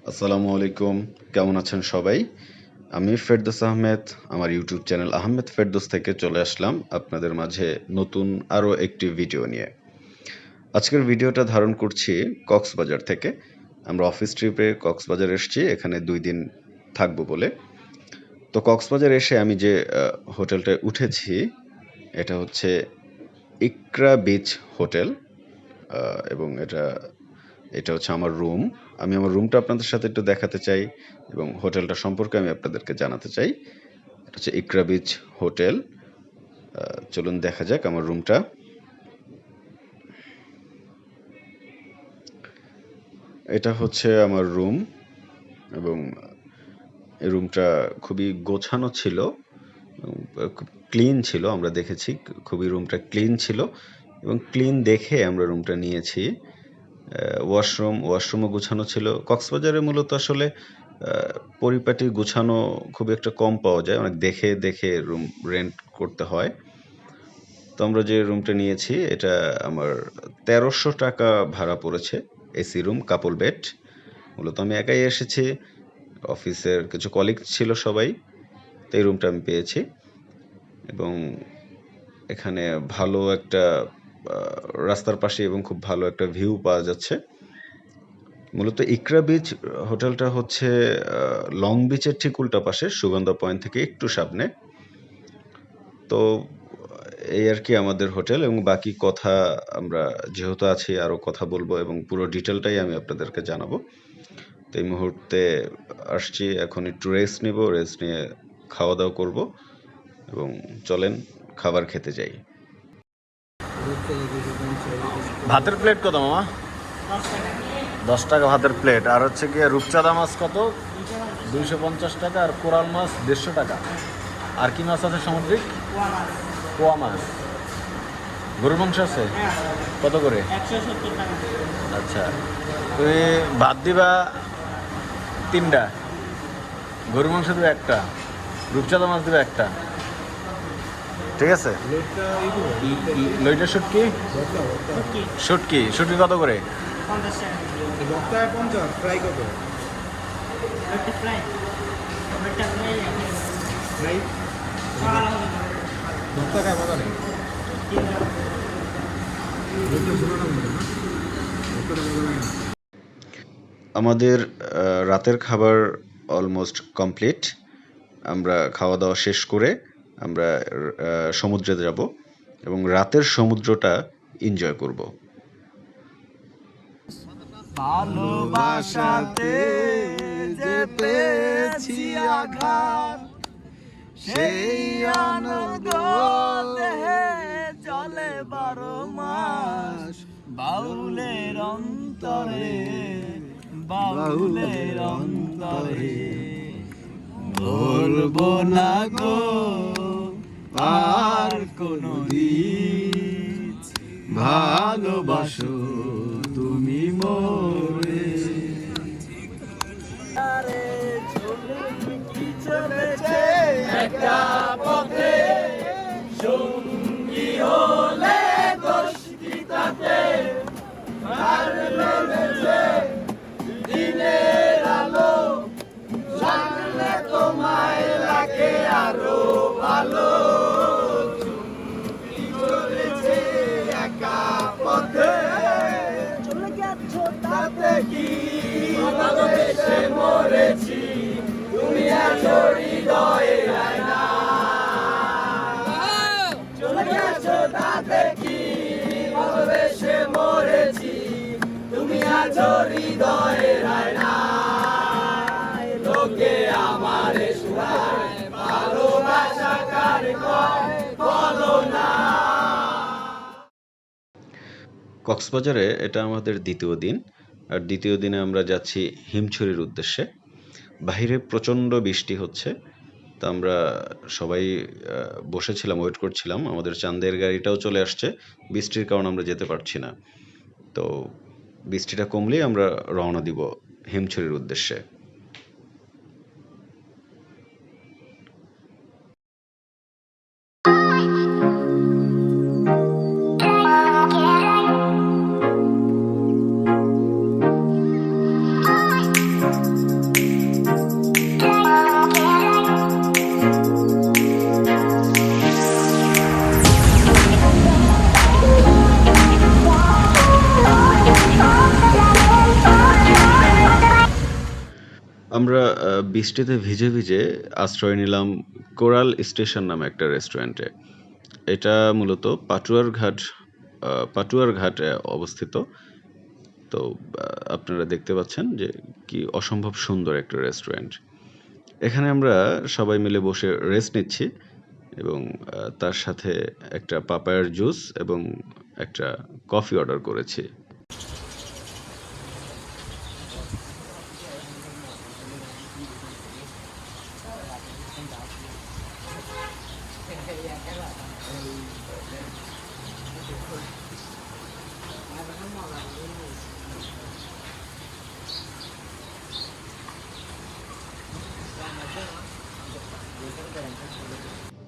আসসালামু আলাইকুম, কেমন আছেন সবাই? আমি ফেরদৌস আহমেদ, আমার ইউটিউব চ্যানেল আহমেদ ফেরদৌস থেকে চলে আসলাম আপনাদের মাঝে নতুন আরও একটি ভিডিও নিয়ে। আজকের ভিডিওটা ধারণ করছি কক্সবাজার থেকে। আমরা অফিস ট্রিপে কক্সবাজার এসেছি, এখানে 2 দিন থাকবো বলে। তো কক্সবাজার এসে আমি যে হোটেলটায় উঠেছি, এটা হচ্ছে ইকরা বিচ হোটেল, এবং এটা হচ্ছে আমার রুম। আমি আমার রুমটা আপনাদের সাথে একটু দেখাতে চাই এবং হোটেলটা সম্পর্কে আমি আপনাদেরকে জানাতে চাই। এটা হচ্ছে ইকরা বিচ হোটেল। চলুন দেখা যাক আমার রুমটা। এটা হচ্ছে আমার রুম এবং এই রুমটা খুবই গোছানো ছিল, খুব ক্লিন ছিল। আমরা দেখেছি খুবই রুমটা ক্লিন ছিল এবং ক্লিন দেখে আমরা রুমটা নিয়েছি। ওয়াশরুমও গোছানো ছিল। কক্সবাজারে মূলত আসলে পরিপাটি গুছানো খুব একটা কম পাওয়া যায়, অনেক দেখে দেখে রুম রেন্ট করতে হয়। তো আমরা যে রুমটা নিয়েছি এটা আমার ১৩০০ টাকা ভাড়া পড়েছে। এসি রুম, কাপল বেড। মূলত আমি একাই এসেছি, অফিসের কিছু কলিগ ছিল সবাই, তো এই রুমটা আমি পেয়েছি। এবং এখানে ভালো একটা রাস্তার পাশে এবং খুব ভালো একটা ভিউ পাওয়া যাচ্ছে। মূলত ইকরা বিচ হোটেলটা হচ্ছে লং বিচের ঠিক উল্টা পাশে, সুগন্ধা পয়েন্ট থেকে একটু সামনে। তো এই আর কি আমাদের হোটেল, এবং বাকি কথা আমরা যেহেতু আছি আরও কথা বলবো এবং পুরো ডিটেলটাই আমি আপনাদেরকে জানাবো। তো এই মুহূর্তে আসছি, এখন একটু রেস্ট নিব, রেস্ট নিয়ে খাওয়া দাওয়া করব এবং চলেন খাবার খেতে যাই। ভাতের প্লেট কত মামা? 10 টাকা ভাতের প্লেট। আর হচ্ছে গিয়ে রূপচাঁদা মাছ কত? 250 টাকা। আর কোরাল মাছ 150 টাকা। আর কি মাছ আছে সামুদ্রিক? পোয়া মাছ। গরুর মাংস আছে কত করে? 170 টাকা। আচ্ছা, তুমি ভাত দিবা 3টা, গরুর মাংস দেবে 1টা, রূপচাঁদা মাছ দেবে 1টা, ঠিক আছে? লইটা শুটকি শুটকি শুটকি কত করে? 50 টাকা। বক্তায় 50, ফ্রাই কত? একটা ফ্রাই। একটা ফ্রাই। ফ্রাই সকাল হবে। বক্তায় মজা নেই। আমাদের রাতের খাবার অলমোস্ট কমপ্লিট। আমরা খাওয়া দাওয়া শেষ করে আমরা সমুদ্রে যাব এবং রাতের সমুদ্রটা এনজয় করব। ভালোবাসাতে যে পেয়েছি আঘাত, সেই আনন্দ দেহে চলে 12 মাস। বাউলের অন্তরে, বাউলের অন্তরে বলবো না গো আর কোনো দিন, ভালোবাসো তুমি মোরে। আরে চলেছে একটা পথে, সঙ্গী হলে দোষ কি তাতে? আর লেগেছে দিনের আলো, লাগলে তোমায় লাগে আরো ভালো। চলেছে একা পথে, চলে গেছো তাতে কি? ভালোবেসে মরেছি, তুমি আছো হৃদয়ে আয়না। চলে গেছো তাতে কি? ভালোবেসে মরেছি, তুমি আছো হৃদয়ে আয়না। লোকে আমারে শুনায় ভালোবাসা কার কয় বলো না। কক্সবাজারে এটা আমাদের দ্বিতীয় দিন, আর দ্বিতীয় দিনে আমরা যাচ্ছি হিমছড়ির উদ্দেশ্যে। বাহিরে প্রচণ্ড বৃষ্টি হচ্ছে, তো আমরা সবাই বসেছিলাম, ওয়েট করছিলাম। আমাদের চাঁদের গাড়িটাও চলে আসছে, বৃষ্টির কারণে আমরা যেতে পারছি না। তো বৃষ্টিটা কমলেই আমরা রওনা দিব হিমছড়ির উদ্দেশ্যে। আমরা বৃষ্টিতে ভিজে ভিজে আশ্রয় নিলাম কোরাল স্টেশন নামে একটা রেস্টুরেন্টে। এটা মূলত পাটুয়ার ঘাটে অবস্থিত। তো আপনারা দেখতে পাচ্ছেন যে কি অসম্ভব সুন্দর একটা রেস্টুরেন্ট। এখানে আমরা সবাই মিলে বসে রেস্ট নিচ্ছি এবং তার সাথে একটা পাপায়ার জুস এবং একটা কফি অর্ডার করেছি।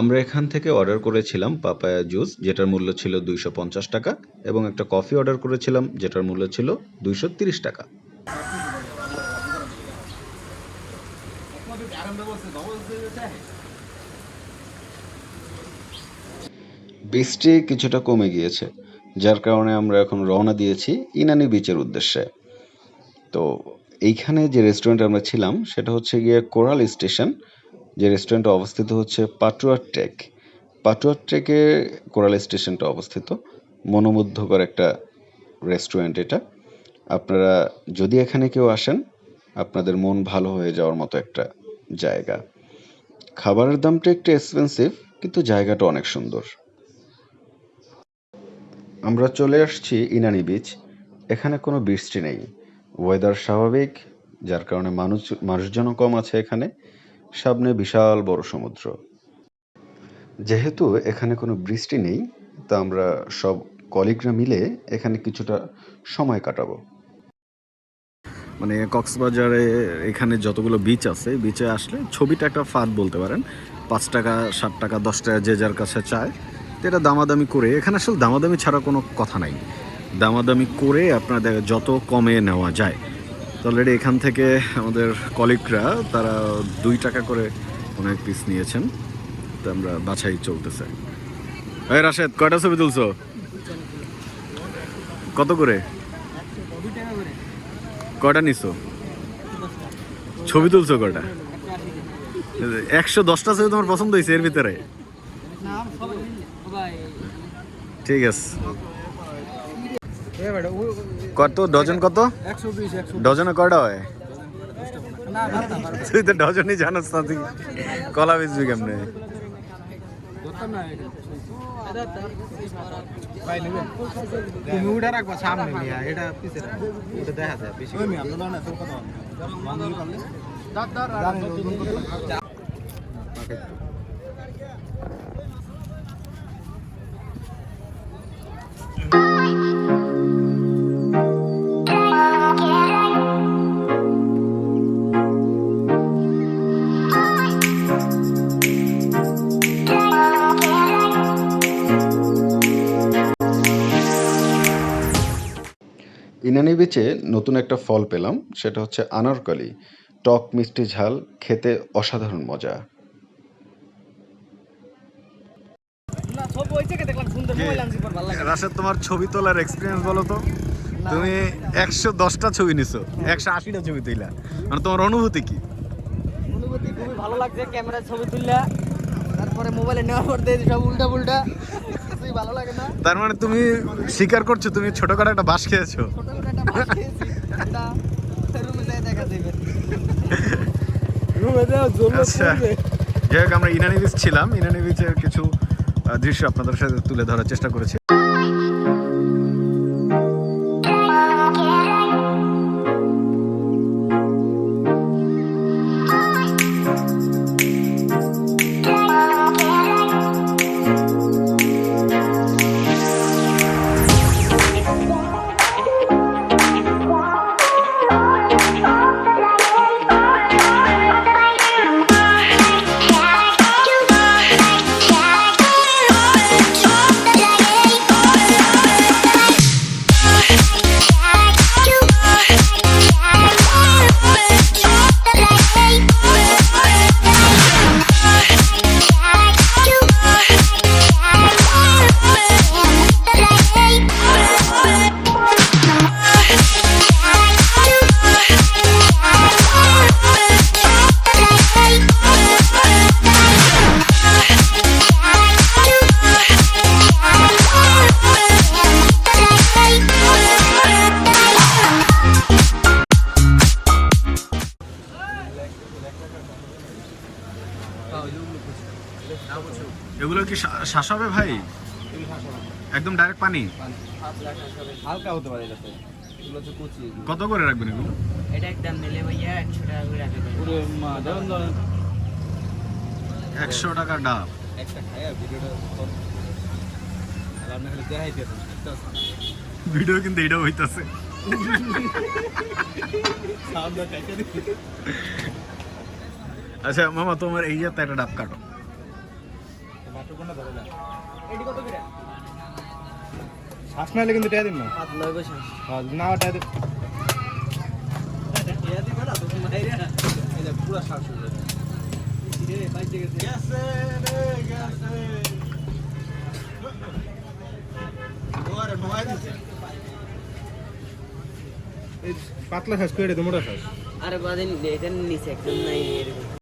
আমরা এখান থেকে অর্ডার করেছিলাম পাপায়া জুস, যেটার মূল্য ছিল 250 টাকা, এবং একটা কফি অর্ডার করেছিলাম যেটার মূল্য ছিল 230 টাকা। বৃষ্টি কিছুটা কমে গিয়েছে, যার কারণে আমরা এখন রওনা দিয়েছি ইনানি বিচের উদ্দেশ্যে। তো এইখানে যে রেস্টুরেন্টে আমরা ছিলাম সেটা হচ্ছে গিয়ে কোরাল স্টেশন, যে রেস্টুরেন্টটা অবস্থিত হচ্ছে পাটুয়ার ট্রেকে কোরাল স্টেশনটা অবস্থিত। মনোমুগ্ধকর একটা রেস্টুরেন্ট এটা। আপনারা যদি এখানে কেউ আসেন, আপনাদের মন ভালো হয়ে যাওয়ার মতো একটা জায়গা। খাবারের দামটা একটু এক্সপেন্সিভ, কিন্তু জায়গাটা অনেক সুন্দর। আমরা চলে আসছি ইনানি বিচ। এখানে কোনো বৃষ্টি নেই, ওয়েদার স্বাভাবিক, যার কারণে মানুষজনও কম আছে এখানে। সামনে বিশাল বড় সমুদ্র। যেহেতু এখানে কোনো বৃষ্টি নেই, তা আমরা সব কলিগরা মিলে এখানে কিছুটা সময় কাটাবো। মানে কক্সবাজারে এখানে যতগুলো বিচ আছে, বিচে আসলে ছবিটা একটা ফাঁদ বলতে পারেন। 5 টাকা, 7 টাকা, 10 টাকা যে যার কাছে চায়, তো এটা দামাদামি করে, এখানে আসলে দামাদামি ছাড়া কোনো কথা নাই। দামাদামি করে আপনাদের যত কমে নেওয়া যায়। তো অলরেডি এখান থেকে আমাদের কলিগরা তারা 2 টাকা করে অনেক পিস নিয়েছেন। তো আমরা বাছাই চলতেছে। এই রাশেদ, কয়টা ছবি তুলছো? কত করে? কয়টা নিছো? ছবি তুলছো কয়টা? 110টা ছবি তোমার পছন্দ হয়েছে এর ভিতরে? ঠিক আছে। কত ডজন? কত ডজনে কয়টা হয়? তুই তো ডজনই জানোস না, তুই কলা বেচবি কেমনে? তুমি উঠে রাখবা সামনে মিয়া, এটা পিছে রাখবা, এটা দেখা যায় বেশি। ওই মিয়া আমরা না তোর কথা বান্ধবী পারলে দাঁত ইনানি বিচে নতুন একটা ফল পেলাম, সেটা হচ্ছে আনারকলি। টক মিষ্টি ঝাল, খেতে অসাধারণ মজা। রাশেদ, তোমার ছবি তোলার এক্সপিরিয়েন্স বলো তো। তুমি 110টা ছবি নিছো, 180টা ছবি তুইলা, মানে তোমার অনুভূতি কি? অনুভূতি খুবই ভালো লাগছে। ক্যামেরায় ছবি তুললা, তারপরে মোবাইলে নেওয়ার পর দিয়ে সব উল্টা পুল্টা, কিছুই ভালো লাগে না। তার মানে তুমি স্বীকার করছো তুমি ছোটখাটো একটা বাস খেয়েছো? ছোটখাটো একটা বাস খেয়েছি, এটা রুমে যায় দেখা যাবে। আচ্ছা, যাই হোক, আমরা ইনানি বিচ ছিলাম। ইনানি বিচের কিছু দৃশ্য আপনাদের সাথে তুলে ধরার চেষ্টা করেছি। এগুলো কি শ্বাস হবে ভাই? একদম ডাইরেক্ট পানি? হালকা হতে পারে এটাতে। এগুলো হচ্ছে কুচি। কত করে রাখবেন এগুলো? এটা একদম নিলে ভাইয়া 100 টাকা করে রাখবে। পুরো ধরেন 100 টাকা ডাব। একটা খায়া ভিডিওটা কর। আর আপনি খালি দেখাইতেছেন। ভিডিও কিন্তু এটাও হইতাছে। সামনে টাকা দিই। আচ্ছা মামা, তোমার এই যে একটা ডাব কাটো। মাত্র কোনটা ধরে না। এটি কত করে? শ্বাস নাইলে কিন্তু টাকা দিন না। হাত লয় বসে। হ্যাঁ, না টাকা দিন। ইয়া দিবা না তুমি মাইরা। এই যে পুরো শ্বাস হয়ে যাবে। রে বাইতে গেছে। গেছে রে গেছে। ওরে নোয়াই দিছে। এই পাতলা শ্বাস করে দে মোটা শ্বাস। আরে বাদিন এটা নিচে একদম নাই এরকম।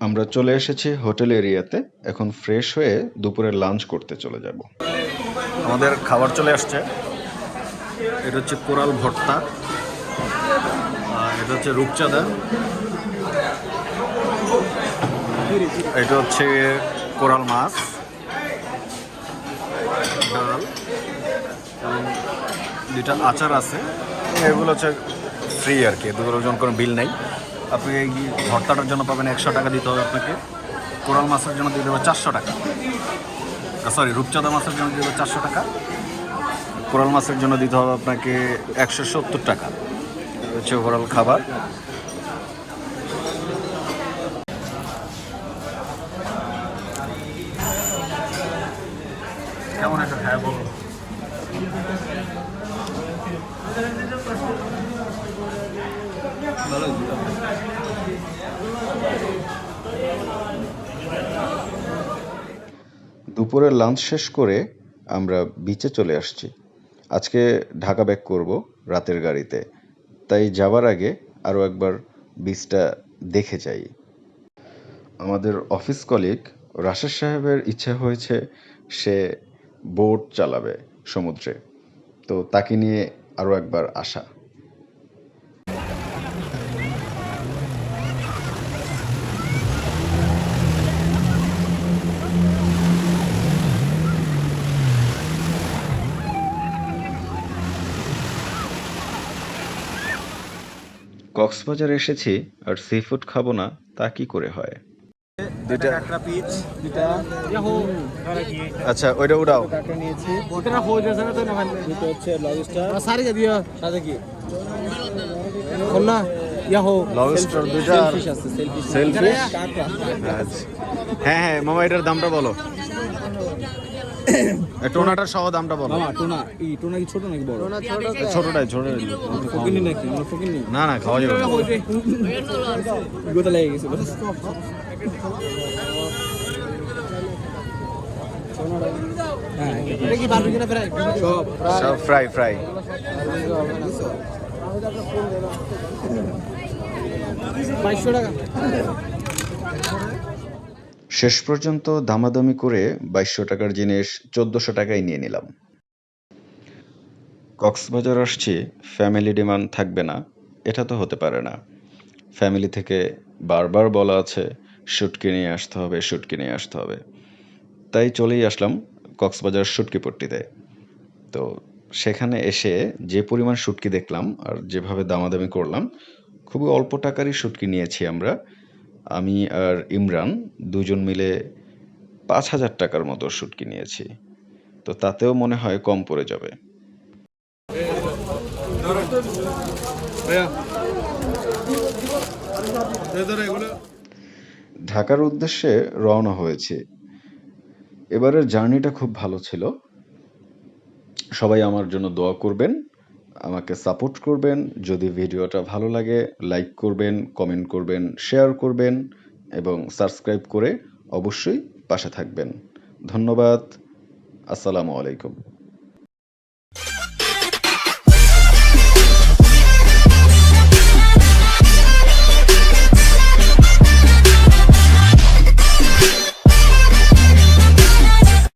আমরা চলে এসেছি হোটেল এরিয়াতে। এখন ফ্রেশ হয়ে দুপুরের লাঞ্চ করতে চলে যাব। আমাদের খাবার চলে আসছে। এটা হচ্ছে কোরাল ভর্তা, এটা হচ্ছে রূপচাঁদা, এটা হচ্ছে কোরাল মাছ, ডাল এবং দুইটা আচার আছে। এগুলো হচ্ছে ফ্রি আর কি, এগুলোর জন্য কোনো বিল নেই। আপনি এই ভর্তাটার জন্য পাবেন 100 টাকা দিতে হবে আপনাকে। কোরাল মাছের জন্য দিতে হবে 400 টাকা, সরি রূপচাঁদা মাছের জন্য দিতে হবে 400 টাকা। কোরাল মাছের জন্য দিতে হবে আপনাকে 170 টাকা। হচ্ছে ওভারঅল খাবার। কেমন একটা খায় বলো? দুপুরের লাঞ্চ শেষ করে আমরা বিচে চলে আসছি। আজকে ঢাকা ব্যাক করব রাতের গাড়িতে, তাই যাওয়ার আগে আরও একবার বিচটা দেখে যাই। আমাদের অফিস কলিগ রাশেদ সাহেবের ইচ্ছা হয়েছে সে বোট চালাবে সমুদ্রে, তো তাকে নিয়ে আরও একবার আসা। কক্সবাজার এসেছি আর সি ফুড খাবো না তা কি করে হয়? দুইটা একটা পিচ, দুইটা আচ্ছা, ওইটা উড়াও। কাঁকড়া নিয়েছি। ওটা হয়ে যাচ্ছে না তো না ভাই। দুটো হচ্ছে লবস্টার। সারি যা দিও। সাথে কি? কোননা? ইয়া হো। লবস্টার দুইটা আর ফিশ আছে, সেলফিশ। সেলফিশ। কাঁকড়া। আচ্ছা, হ্যাঁ হ্যাঁ মামা, এটার দামটা বলো। টোনাটার সহ দামটা বলো। মামা টোনা, এই টোনা কি ছোট নাকি বড়? টোনা ছোটটাই, ছোট। ফকিনি নাকি? আমরা ফকিনি। না না, খাওয়া যাবে না। গোটা লেগে গেছে। হ্যাঁ, এটা কি বারবিকিউ না ফ্রাই? সব ফ্রাই ফ্রাই। টাকা। শেষ পর্যন্ত দামাদামি করে 2200 টাকার জিনিস 1400 টাকায় নিয়ে নিলাম। কক্সবাজার আসছি, ফ্যামিলি ডিমান্ড থাকবে না এটা তো হতে পারে না। ফ্যামিলি থেকে বারবার বলা আছে শুটকি নিয়ে আসতে হবে, শুটকি নিয়ে আসতে হবে, তাই চলেই আসলাম কক্সবাজার শুটকি পট্টিতে। তো সেখানে এসে যে পরিমাণ শুটকি দেখলাম আর যেভাবে দামাদামি করলাম, খুবই অল্প টাকারই শুটকি নিয়েছি আমরা। আমি আর ইমরান দুজন মিলে ৫,০০০ টাকার মতো শুটকি নিয়েছি। তো তাতেও মনে হয় কম পড়ে যাবে। ঢাকার উদ্দেশ্যে রওনা হয়েছি। এবারের জার্নিটা খুব ভালো ছিল। সবাই আমার জন্য দোয়া করবেন, আমাকে সাপোর্ট করবেন। যদি ভিডিওটা ভালো লাগে লাইক করবেন, কমেন্ট করবেন, শেয়ার করবেন এবং সাবস্ক্রাইব করে অবশ্যই পাশে থাকবেন। ধন্যবাদ। আসসালামু আলাইকুম।